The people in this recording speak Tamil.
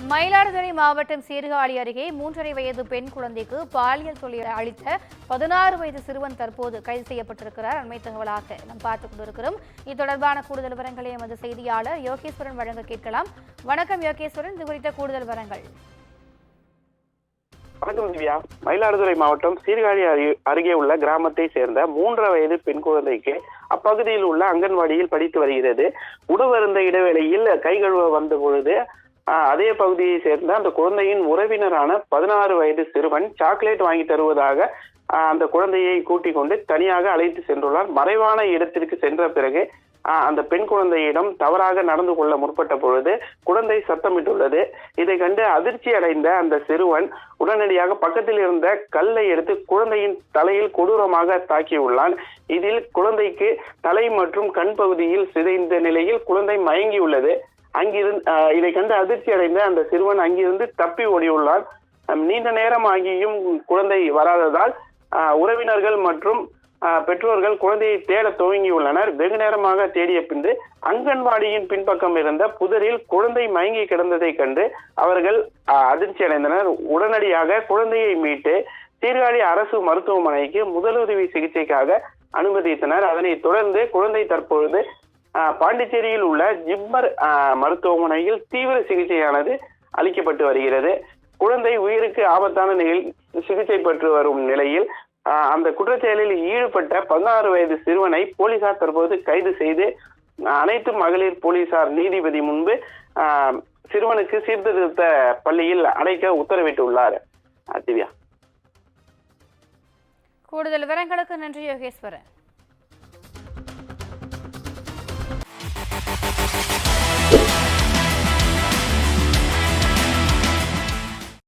மயிலாடுதுறை மாவட்டம் சீர்காழி அருகே 3.5 வயது பெண் குழந்தைக்கு பாலியல் தொல்லை அளித்த 16 வயது சிறுவன் தற்போது கைது செய்யப்பட்டிருக்கிறார். அண்மை தகவலாக நாம் பார்த்துக் கொண்டிருக்கிறோம். இது தொடர்பான கூடுதல் விவரங்களை எமது செய்தியாளர் யோகேஸ்வரன் வழங்க கேட்கலாம். வணக்கம் யோகேஸ்வரன், இது குறித்த கூடுதல் விவரங்கள். வணக்கம் திவ்யா. மயிலாடுதுறை மாவட்டம் சீர்காழி அருகே உள்ள கிராமத்தை சேர்ந்த 3.5 வயது பெண் குழந்தைக்கு அப்பகுதியில் உள்ள அங்கன்வாடியில் படித்து வருகிறது. உணவருந்த இடைவேளையில் கை கழுவ வந்த பொழுது அதே பகுதியை சேர்ந்த அந்த குழந்தையின் உறவினரான 16 வயது சிறுவன் சாக்லேட் வாங்கி தருவதாக அந்த குழந்தையை கூட்டிக் கொண்டு தனியாக அழைத்து சென்றுள்ளார். மறைவான இடத்திற்கு சென்ற பிறகு அந்த பெண் குழந்தையிடம் தவறாக நடந்து கொள்ள முற்பட்ட பொழுது குழந்தை சத்தமிட்டுள்ளது. இதை கண்டு அதிர்ச்சி அடைந்த அந்த சிறுவன் உடனடியாக பக்கத்தில் இருந்த கல்லை எடுத்து குழந்தையின் தலையில் கொடூரமாக தாக்கியுள்ளான். இதில் குழந்தைக்கு தலை மற்றும் கண் பகுதியில் சிதைந்த நிலையில் குழந்தை மயங்கியுள்ளது. இதை கண்டு அதிர்ச்சி அடைந்த அந்த சிறுவன் அங்கிருந்து தப்பி ஓடியுள்ளார். நீண்ட நேரம் ஆகியும் குழந்தை வராததால் உறவினர்கள் மற்றும் பெற்றோர்கள் குழந்தையை தேட துவங்கியுள்ளனர். வெகு நேரமாக தேடிய பின்பு அங்கன்வாடியின் பின்பக்கம் இருந்த புதரில் குழந்தை மயங்கி கிடந்ததை கண்டு அவர்கள் அதிர்ச்சி அடைந்தனர். உடனடியாக குழந்தையை மீட்டு சீர்காழி அரசு மருத்துவமனைக்கு முதலுதவி சிகிச்சைக்காக அனுமதித்தனர். அதனைத் தொடர்ந்து குழந்தை தற்பொழுது பாண்டிச்சேரியில் உள்ள ஜிப்மர் மருத்துவமனையில் தீவிர சிகிச்சையானது அளிக்கப்பட்டு வருகிறது. குழந்தை உயிருக்கு ஆபத்தான நிலையில் சிகிச்சை பெற்று வரும் நிலையில் அந்த குற்றச்செயலில் ஈடுபட்ட 16 வயது சிறுவனை போலீசார் தற்போது கைது செய்து அனைத்து மகளிர் போலீசார் நீதிபதி முன்பு சிறுவனுக்கு சீர்திருத்த பள்ளியில் அடைக்க உத்தரவிட்டுள்ளார். திவ்யா, கூடுதல் விவரங்களுக்கு நன்றி யோகேஸ்வரன்.